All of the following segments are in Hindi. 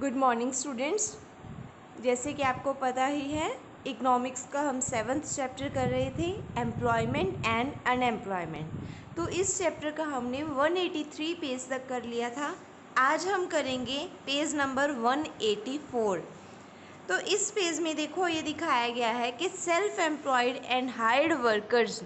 Good morning students. जैसे कि आपको पता ही है, इकोनॉमिक्स का हम 7th चैप्टर कर रहे थे, एम्प्लॉयमेंट एंड अनएम्प्लॉयमेंट। तो इस चैप्टर का हमने 183 पेज तक कर लिया था। आज हम करेंगे पेज नंबर 184। तो इस पेज में देखो, ये दिखाया गया है कि self employed and hired workers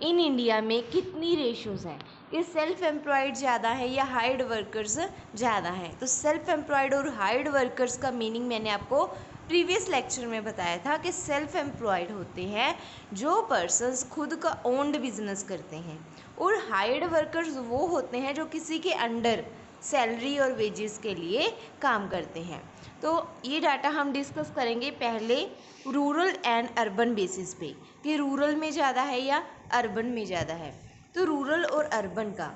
in India में कितनी रेशोज़ हैं, कि सेल्फ एम्प्लॉयड ज़्यादा है या हायर्ड वर्कर्स ज़्यादा है। तो सेल्फ एम्प्लॉयड और हायर्ड वर्कर्स का मीनिंग मैंने आपको प्रीवियस लेक्चर में बताया था कि सेल्फ एम्प्लॉयड होते हैं जो पर्सन्स खुद का ओन्ड बिजनेस करते हैं, और हायर्ड वर्कर्स वो होते हैं जो किसी के अंडर सैलरी और वेजेस के लिए काम करते हैं। तो ये डाटा हम डिस्कस करेंगे पहले रूरल एंड अर्बन बेसिस पे, कि रूरल में ज़्यादा है या अर्बन में ज़्यादा है। तो रूरल और अर्बन का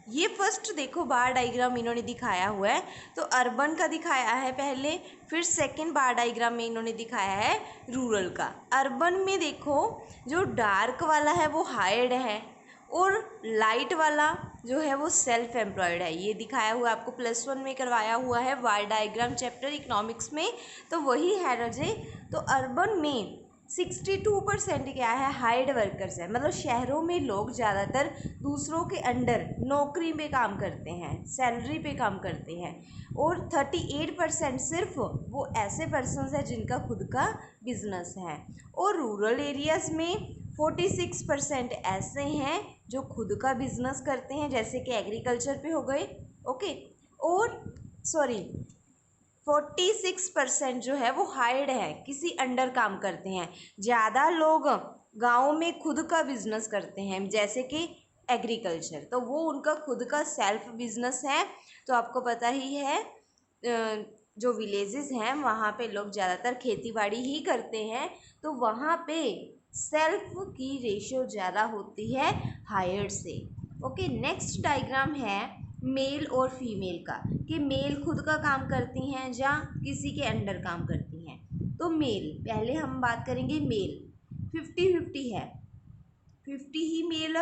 ये फर्स्ट देखो बार डायग्राम इन्होंने दिखाया हुआ है। तो अर्बन का दिखाया है पहले, फिर सेकंड बार डायग्राम में इन्होंने दिखाया है रूरल का। अर्बन में देखो, जो डार्क वाला है वो हायर्ड है और लाइट वाला जो है वो सेल्फ एम्प्लॉयड है। ये दिखाया हुआ आपको +1 में करवाया हुआ है बार डायग्राम चैप्टर इकोनॉमिक्स में, तो वही है रजे। तो अर्बन में 62% क्या है, हायर्ड वर्कर्स है, मतलब शहरों में लोग ज़्यादातर दूसरों के अंडर नौकरी में काम करते हैं, सैलरी पे काम करते हैं। और 38% सिर्फ वो ऐसे पर्सन्स हैं जिनका खुद का बिजनेस है। और रूरल एरियाज़ में 46% ऐसे हैं जो खुद का बिजनेस करते हैं, जैसे कि एग्रीकल्चर पे हो गए, ओके। और 46% जो है वो हायर्ड है, किसी अंडर काम करते हैं। ज़्यादा लोग गाँव में खुद का बिजनेस करते हैं, जैसे कि एग्रीकल्चर, तो वो उनका खुद का सेल्फ बिजनेस है। तो आपको पता ही है, जो विलेजेस हैं वहाँ पे लोग ज़्यादातर खेती बाड़ी ही करते हैं, तो वहाँ पे सेल्फ की रेशियो ज़्यादा होती है हायर्ड से। ओके, नेक्स्ट डायग्राम है मेल और फीमेल का, कि मेल खुद का काम करती हैं या किसी के अंडर काम करती हैं। तो मेल, पहले हम बात करेंगे मेल, 50-50 है, 50 ही मेल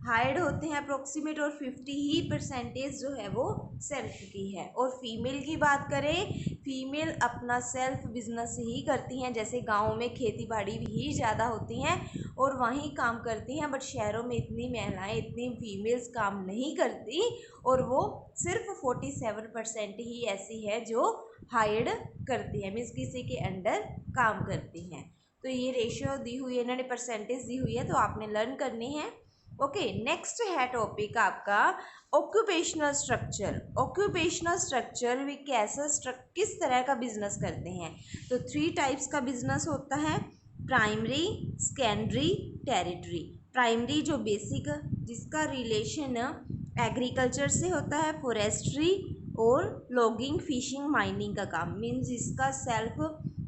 हायर्ड होते हैं अप्रोक्सीमेट, और 50 ही परसेंटेज जो है वो सेल्फ की है। और फीमेल की बात करें, फीमेल अपना सेल्फ बिजनेस ही करती हैं, जैसे गाँव में खेती बाड़ी ही ज़्यादा होती हैं और वहीं काम करती हैं, बट शहरों में इतनी महिलाएं, इतनी फीमेल्स काम नहीं करती, और वो सिर्फ 47% ही ऐसी है जो हायर्ड करती है, मीन्स किसी के अंडर काम करती हैं। तो ये रेशियो दी हुई है, इन्होंने परसेंटेज दी हुई है, तो आपने लर्न करनी है। ओके, नेक्स्ट है टॉपिक आपका ऑक्यूपेशनल स्ट्रक्चर। ऑक्यूपेशनल स्ट्रक्चर भी कैसा किस तरह का बिजनेस करते हैं। तो 3 टाइप्स का बिजनेस होता है, प्राइमरी, सेकेंडरी, टेरिटरी। प्राइमरी जो बेसिक, जिसका रिलेशन एग्रीकल्चर से होता है, फॉरेस्ट्री और लॉगिंग, फिशिंग, माइनिंग का काम, मीन्स जिसका सेल्फ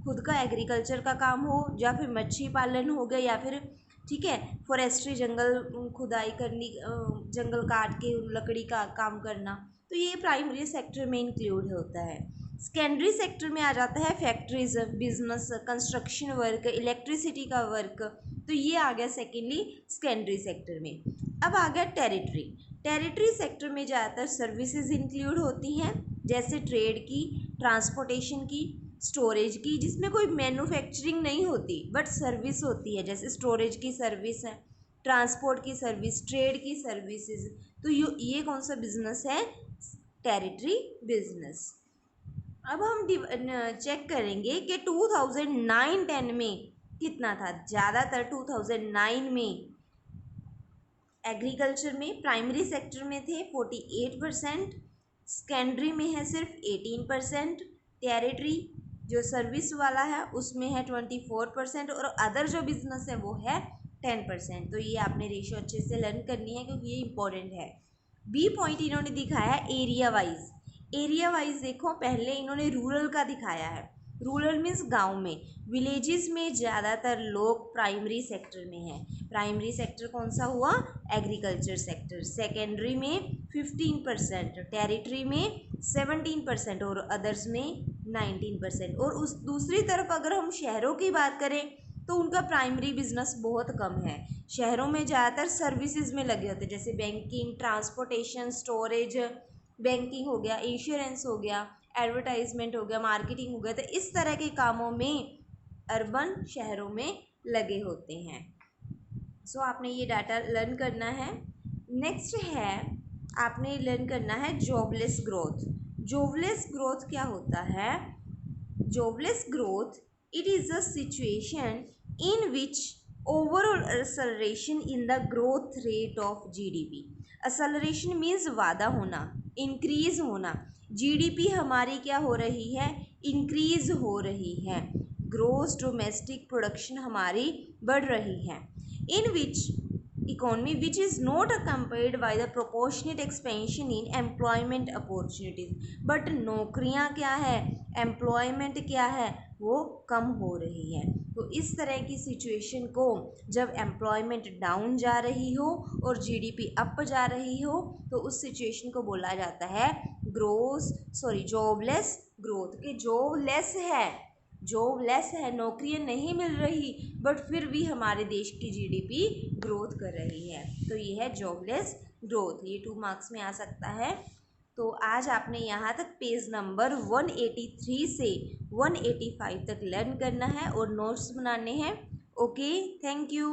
खुद का एग्रीकल्चर का काम हो, या फिर मच्छी पालन हो गया, या फिर ठीक है फॉरेस्ट्री, जंगल खुदाई करनी, जंगल काट के लकड़ी का काम करना, तो ये प्राइमरी सेक्टर में इंक्लूड होता है। सेकेंडरी सेक्टर में आ जाता है factories, business, construction work, electricity का वर्क, तो ये आ गया सेकेंडली सेकेंडरी सेक्टर में। अब आ गया टेरिटरी। टेरिटरी सेक्टर में ज़्यादातर सर्विसेज इंक्लूड होती हैं, जैसे ट्रेड की, ट्रांसपोर्टेशन की, स्टोरेज की, जिसमें कोई मैन्युफैक्चरिंग नहीं होती बट सर्विस होती है, जैसे स्टोरेज की सर्विस है, ट्रांसपोर्ट की सर्विस, ट्रेड की सर्विसेज। तो ये कौन सा बिजनेस है, टेरिटरी बिजनेस। अब हम चेक करेंगे कि 2009-10 में कितना था। ज़्यादातर 2009 में एग्रीकल्चर में, प्राइमरी सेक्टर में थे 48%, सेकेंडरी में है सिर्फ 18%, टेरिटरी जो सर्विस वाला है उसमें है 24%, और अदर जो बिजनेस है वो है 10%। तो ये आपने रेशियो अच्छे से लर्न करनी है, क्योंकि ये इंपॉर्टेंट है। बी पॉइंट इन्होंने दिखाया है एरिया वाइज। एरिया वाइज देखो, पहले इन्होंने रूरल का दिखाया है। रूरल मीन्स गांव में, विलेजेस में ज़्यादातर लोग प्राइमरी सेक्टर में हैं। प्राइमरी सेक्टर कौन सा हुआ, एग्रीकल्चर सेक्टर। सेकेंडरी में 15%, टेरिटरी में 17%, और अदर्स में 19%। और उस दूसरी तरफ अगर हम शहरों की बात करें तो उनका प्राइमरी बिजनेस बहुत कम है। शहरों में ज़्यादातर सर्विसेज में लगे होते हैं, जैसे बैंकिंग, ट्रांसपोर्टेशन, स्टोरेज, बैंकिंग हो गया, इंश्योरेंस हो गया, एडवर्टाइजमेंट हो गया, मार्केटिंग हो गया, तो इस तरह के कामों में अर्बन शहरों में लगे होते हैं। सो आपने ये डाटा लर्न करना है। नेक्स्ट है, आपने लर्न करना है जॉबलेस ग्रोथ। जॉबलेस ग्रोथ क्या होता है? Jobless growth, it is a situation in which overall acceleration in the growth rate of GDP. Acceleration means वादा होना, इंक्रीज होना। जीडीपी हमारी क्या हो रही है? इंक्रीज हो रही है। ग्रोस डोमेस्टिक प्रोडक्शन हमारी बढ़ रही है। इन विच economy which is not accompanied by the proportionate expansion in employment opportunities, but नौकरियां क्या है, एम्प्लॉयमेंट क्या है, वो कम हो रही है। तो इस तरह की सिचुएशन को जब एम्प्लॉयमेंट डाउन जा रही हो और जीडीपी अप जा रही हो, तो उस सिचुएशन को बोला जाता है जॉबलेस ग्रोथ। के जॉबलेस है, नौकरियां नहीं मिल रही, बट फिर भी हमारे देश की जीडीपी ग्रोथ कर रही है, तो ये है जॉबलेस ग्रोथ। ये 2 मार्क्स में आ सकता है। तो आज आपने यहाँ तक पेज नंबर 183 से 185 तक लर्न करना है और नोट्स बनाने हैं। Okay, thank you.